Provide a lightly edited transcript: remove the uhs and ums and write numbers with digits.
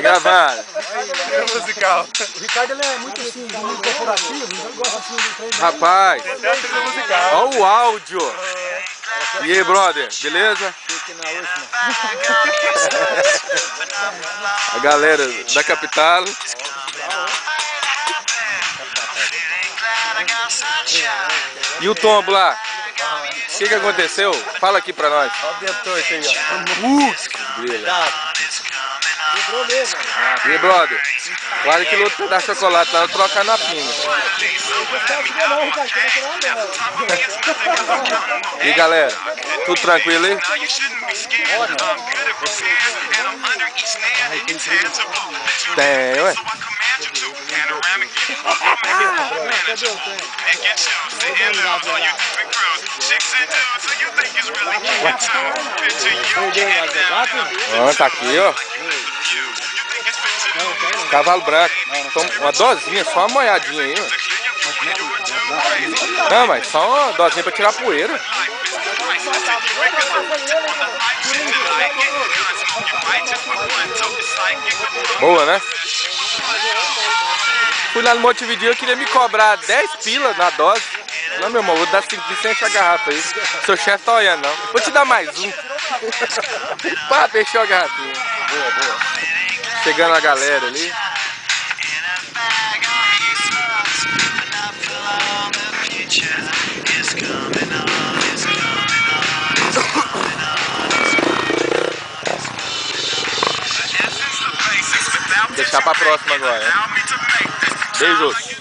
gravando. É musical. O Ricardo ele é muito assim, muito corporativo, então ele gosta assim do trem. Rapaz, Tem até a trilha musical. olha o áudio. E aí, brother, beleza? A galera da capital. E o tombo lá? O que aconteceu? Fala aqui pra nós. Olha o dedo torto aí, ó. Quebrou mesmo. E aí, brother? Vale que luta da chocolate lá, eu trocar na pinga. E galera, tudo tranquilo aí? Tem, ué. Ó, tá aqui, ó. Cavalo branco. Uma dosinha, só uma molhadinha aí, ó. Não, mas só uma dosinha pra tirar a poeira. Boa, né? Fui lá no Montevideo, eu queria me cobrar 10 pila na dose. Não, meu irmão, vou dar 5 e enche a garrafa aí. Seu chefe tá olhando, não. Vou te dar mais um. Pá, fechou a garrafinha. Boa, boa. Chegando a galera ali. Deixar pra próxima agora, né? Beijos.